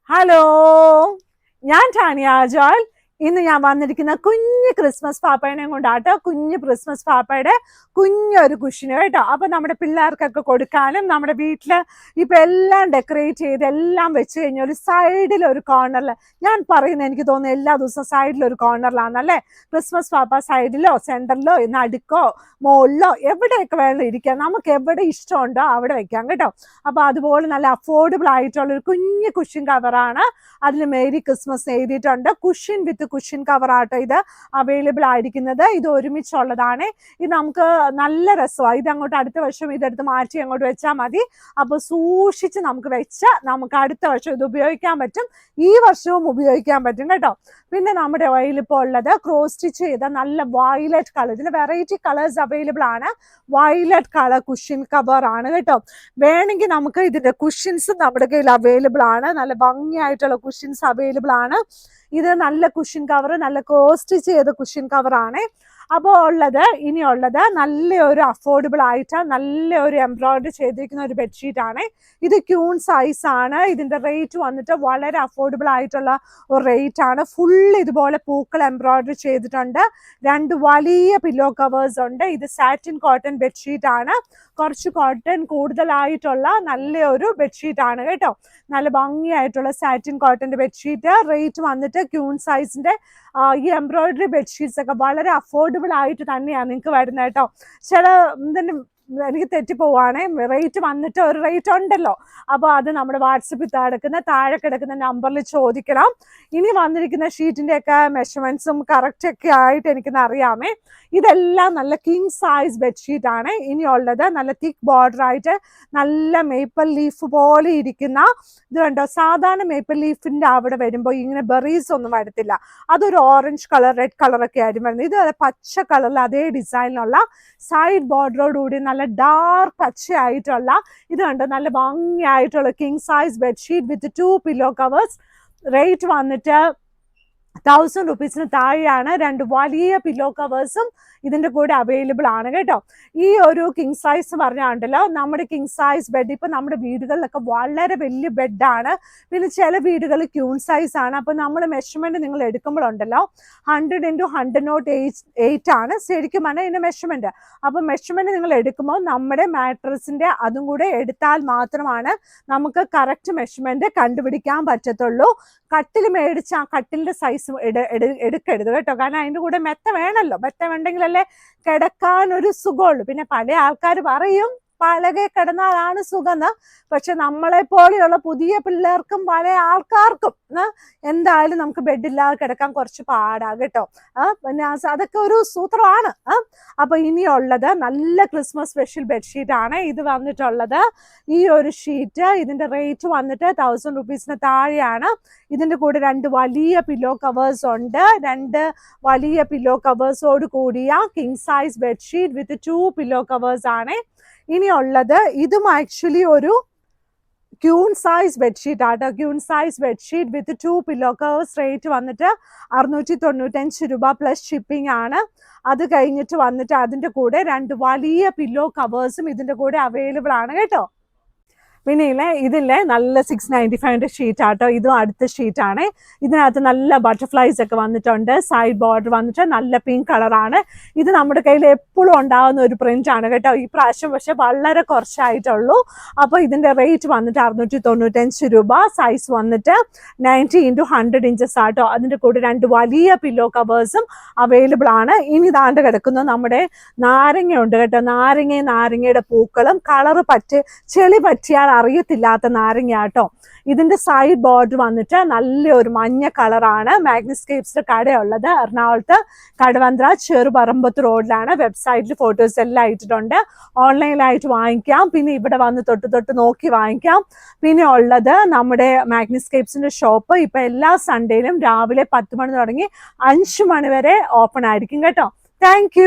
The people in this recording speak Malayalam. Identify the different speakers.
Speaker 1: ഹലോ, ഞാൻ ടാനിയ ജോയൽ. ഇന്ന് ഞാൻ വന്നിരിക്കുന്ന കുഞ്ഞ് ക്രിസ്മസ് പാപ്പേനെയും കൊണ്ടാട്ടോ. കുഞ്ഞ് ക്രിസ്മസ് പാപ്പയുടെ കുഞ്ഞൊരു കുഷിന് കേട്ടോ. അപ്പൊ നമ്മുടെ പിള്ളേർക്കൊക്കെ കൊടുക്കാനും നമ്മുടെ വീട്ടില് ഇപ്പൊ എല്ലാം ഡെക്കറേറ്റ് ചെയ്ത് എല്ലാം വെച്ച് കഴിഞ്ഞാൽ ഒരു സൈഡിൽ ഒരു കോർണറിൽ, ഞാൻ പറയുന്നത് എനിക്ക് തോന്നുന്നു എല്ലാ ദിവസവും സൈഡിലൊരു കോർണറിലാണല്ലേ ക്രിസ്മസ് പാപ്പ. സൈഡിലോ സെന്ററിലോ നടുക്കോ മുകളിലോ എവിടെയൊക്കെ വേണം ഇരിക്കാം, നമുക്ക് എവിടെ ഇഷ്ടമുണ്ടോ അവിടെ വെക്കാം കേട്ടോ. അപ്പൊ അതുപോലെ നല്ല അഫോർഡബിൾ ആയിട്ടുള്ള ഒരു കുഞ്ഞ് കുഷ്യൻ കവറാണ്. അതിൽ മേരി ക്രിസ്മസ് എഴുതിയിട്ടുണ്ട്. കുഷ്യൻ വിത്ത് കുഷ്യൻ കവർ ആട്ടോ ഇത് അവൈലബിൾ ആയിരിക്കുന്നത്. ഇത് ഒരുമിച്ചുള്ളതാണ്. ഇത് നമുക്ക് നല്ല രസമാണ്. ഇത് അങ്ങോട്ട് അടുത്ത വർഷം ഇതെടുത്ത് മാറ്റി അങ്ങോട്ട് വെച്ചാൽ മതി. അപ്പൊ സൂക്ഷിച്ച് നമുക്ക് വെച്ച് നമുക്ക് അടുത്ത വർഷം ഇത് ഉപയോഗിക്കാൻ പറ്റും. ഈ വർഷവും ഉപയോഗിക്കാൻ പറ്റും കേട്ടോ. പിന്നെ നമ്മുടെ കയ്യിൽ ഇപ്പോൾ ഉള്ളത് ക്രോസ് സ്റ്റിച്ച് ചെയ്ത നല്ല വയലറ്റ് കളർ, ഇതിന് വെറൈറ്റി കളേഴ്സ് അവൈലബിൾ ആണ്. വയലറ്റ് കളർ കുഷ്യൻ കവർ ആണ് കേട്ടോ. വേണമെങ്കിൽ നമുക്ക് ഇതിന്റെ കുഷ്യൻസ് നമ്മുടെ കയ്യിൽ അവൈലബിൾ ആണ്. നല്ല ഭംഗിയായിട്ടുള്ള കുഷ്യൻസ് അവൈലബിൾ ആണ്. ഇത് നല്ല കുഷ്യൻ കവർ, നല്ല ക്രോസ് സ്റ്റിച്ച് ചെയ്ത കുഷ്യൻ കവർ ആണ്. അപ്പോൾ ഇനിയുള്ളത് നല്ലൊരു അഫോർഡബിൾ ആയിട്ട് നല്ലൊരു എംബ്രോയിഡറി ചെയ്തിരിക്കുന്ന ഒരു ബെഡ്ഷീറ്റ് ആണ്. ഇത് ക്യൂൺ സൈസ് ആണ്. ഇതിന്റെ റേറ്റ് വന്നിട്ട് വളരെ അഫോർഡബിൾ ആയിട്ടുള്ള ഒരു റേറ്റ് ആണ്. ഫുൾ ഇതുപോലെ പൂക്കൾ എംബ്രോയിഡറി ചെയ്തിട്ടുണ്ട്. 2 വലിയ പില്ലോ കവേഴ്സ് ഉണ്ട്. ഇത് സാറ്റിൻ കോട്ടൺ ബെഡ്ഷീറ്റ് ആണ്. കുറച്ച് കോട്ടൺ കൂടുതലായിട്ടുള്ള നല്ലൊരു ബെഡ്ഷീറ്റ് ആണ് കേട്ടോ. നല്ല ഭംഗിയായിട്ടുള്ള സാറ്റിൻ കോട്ടന്റെ ബെഡ്ഷീറ്റ്. റേറ്റ് വന്നിട്ട് ക്യൂൺ സൈസിന്റെ ഈ എംബ്രോയിഡറി ബെഡ്ഷീറ്റ്സ് ഒക്കെ വളരെ അഫോർഡബിൾ ആയിട്ട് തന്നെയാണ് നിങ്ങൾക്ക് വരുന്നത് കേട്ടോ. ചില എനിക്ക് തെറ്റിപ്പോവാണേ, റേറ്റ് വന്നിട്ട് ഒരു റേറ്റ് ഉണ്ടല്ലോ. അപ്പോൾ അത് നമ്മുടെ വാട്സപ്പിൽ താഴെ കിടക്കുന്ന നമ്പറിൽ ചോദിക്കണം. ഇനി വന്നിരിക്കുന്ന ഷീറ്റിന്റെ ഒക്കെ മെഷർമെന്റ്സും കറക്റ്റ് ഒക്കെ ആയിട്ട് എനിക്കൊന്ന് അറിയാമേ. ഇതെല്ലാം നല്ല കിങ് സൈസ് ബെഡ്ഷീറ്റ് ആണ്. ഇനിയുള്ളത് നല്ല തിക്ക് ബോർഡർ ആയിട്ട് നല്ല മേപ്പിൾ ലീഫ് പോലെ ഇരിക്കുന്ന ഇത് കണ്ടോ. സാധാരണ മേപ്പിൾ ലീഫിന്റെ അവിടെ വരുമ്പോൾ ഇങ്ങനെ ബെറീസ് ഒന്നും വരത്തില്ല. അതൊരു ഓറഞ്ച് കളർ റെഡ് കളറൊക്കെ ആയിരുന്നു വരുന്നത്. ഇത് പച്ച കളറിൽ അതേ ഡിസൈനിലുള്ള സൈഡ് ബോർഡറോടുകൂടി നല്ല ഡാർക്ക് പച്ചയായിട്ടുള്ള ഇത് കണ്ടോ. നല്ല ഭംഗിയായിട്ടുള്ള king size bedsheet with 2 pillow covers. Rate വന്നിട്ട് 1000 rupees താഴെയാണ്. 2 വലിയ പില്ലോ കവേഴ്സും ഇതിന്റെ കൂടെ അവൈലബിൾ ആണ് കേട്ടോ. ഈ ഒരു കിങ് സൈസ് പറഞ്ഞാണ്ടല്ലോ, നമ്മുടെ കിങ് സൈസ് ബെഡ് ഇപ്പൊ നമ്മുടെ വീടുകളിലൊക്കെ വളരെ വലിയ ബെഡാണ്. പിന്നെ ചില വീടുകൾ ക്യൂൺ സൈസ് ആണ്. അപ്പൊ നമ്മൾ മെഷർമെന്റ് നിങ്ങൾ എടുക്കുമ്പോഴുണ്ടല്ലോ 100 × 100.8 ആണ് ശരിക്കും പറഞ്ഞാൽ ഇതിന്റെ മെഷർമെന്റ്. അപ്പൊ മെഷർമെന്റ് നിങ്ങൾ എടുക്കുമ്പോൾ നമ്മുടെ മാട്രസിന്റെ അതും കൂടെ എടുത്താൽ മാത്രമാണ് നമുക്ക് കറക്റ്റ് മെഷർമെന്റ് കണ്ടുപിടിക്കാൻ പറ്റത്തുള്ളൂ. കട്ടിൽ മേടിച്ച ആ കട്ടിലിന്റെ സൈസ് എടുക്കരുത് കേട്ടോ. കാരണം അതിന്റെ കൂടെ മെത്ത വേണമല്ലോ. മെത്ത വേണ്ടെങ്കിലല്ലേ കിടക്കാൻ ഒരു സുഖമുള്ളൂ. പിന്നെ പല ആൾക്കാർ പറയും പലകെ കിടന്നാലാണ് സുഖം. പക്ഷെ നമ്മളെ പോലെയുള്ള പുതിയ പിള്ളേർക്കും പല ആൾക്കാർക്കും എന്തായാലും നമുക്ക് ബെഡില്ലാതെ കിടക്കാൻ കുറച്ച് പാടാ കേട്ടോ. പിന്നെ അതൊക്കെ ഒരു സൂത്രമാണ്. അപ്പൊ ഇനിയുള്ളത് നല്ല ക്രിസ്മസ് സ്പെഷ്യൽ ബെഡ്ഷീറ്റ് ആണ്. ഇത് വന്നിട്ടുള്ളത് ഈ ഒരു ഷീറ്റ്. ഇതിന്റെ റേറ്റ് വന്നിട്ട് 1000 rupees താഴെയാണ്. ഇതിന്റെ കൂടെ 2 വലിയ പില്ലോ കവേഴ്സ് ഉണ്ട്. 2 വലിയ പില്ലോ കവേഴ്സോട് കൂടിയ king size bedsheet with 2 pillow covers ആണ്. ഇനിയുള്ളത് ഇതും ആക്ച്വലി ഒരു ക്യൂൺ സൈസ് ബെഡ്ഷീറ്റ് ആട്ടോ. Queen size bedsheet with 2 pillow covers. Rate വന്നിട്ട് 695 രൂപ പ്ലസ് ഷിപ്പിംഗ് ആണ്. അത് കഴിഞ്ഞിട്ട് വന്നിട്ട് അതിന്റെ കൂടെ 2 വലിയ പില്ലോ കവേഴ്സും ഇതിന്റെ കൂടെ അവൈലബിൾ ആണ് കേട്ടോ. പിന്നെ ഇതില്ലേ നല്ല 695 ഷീറ്റ് ആട്ടോ. ഇതും അടുത്ത ഷീറ്റാണ്. ഇതിനകത്ത് നല്ല ബട്ടർഫ്ലൈസ് ഒക്കെ വന്നിട്ടുണ്ട്. സൈഡ് ബോർഡർ വന്നിട്ട് നല്ല പിങ്ക് കളറാണ്. ഇത് നമ്മുടെ കയ്യിൽ എപ്പോഴും ഉണ്ടാകുന്ന ഒരു പ്രിന്റ് ആണ് കേട്ടോ. ഈ പ്രാവശ്യം പക്ഷെ വളരെ കുറച്ചായിട്ടുള്ളൂ. അപ്പോൾ ഇതിന്റെ റേറ്റ് വന്നിട്ട് 695 രൂപ. സൈസ് വന്നിട്ട് 90 × 100 inches ആട്ടോ. അതിന്റെ കൂടെ 2 വലിയ പില്ലോ കവേഴ്സും അവൈലബിൾ ആണ്. ഇനി ഇതാണ്ട് കിടക്കുന്നത് നമ്മുടെ നാരങ്ങ ഉണ്ട് കേട്ടോ. നാരങ്ങയുടെ പൂക്കളും കളറ് ചെളി പറ്റിയാൽ അറിയത്തില്ലാത്ത നാരങ്ങ കേട്ടോ. ഇതിന്റെ സൈഡ് ബോർഡർ വന്നിട്ട് നല്ലൊരു മഞ്ഞ കളറാണ്. മാഗ്നിസ്കേപ്സിന്റെ കടയുള്ളത് എറണാകുളത്ത് കടവന്ത്ര ചെറുപറമ്പത്ത് റോഡിലാണ്. വെബ്സൈറ്റിൽ ഫോട്ടോസ് എല്ലാം ഇട്ടിട്ടുണ്ട്. ഓൺലൈനിലായിട്ട് വാങ്ങിക്കാം. പിന്നെ ഇവിടെ വന്ന് തൊട്ട് നോക്കി വാങ്ങിക്കാം. പിന്നെ ഉള്ളത് നമ്മുടെ മാഗ്നിസ്കേപ്സിന്റെ ഷോപ്പ് ഇപ്പൊ എല്ലാ സൺഡേയിലും രാവിലെ 10 മണി തുടങ്ങി 5 മണി വരെ ഓപ്പൺ ആയിരിക്കും കേട്ടോ. താങ്ക്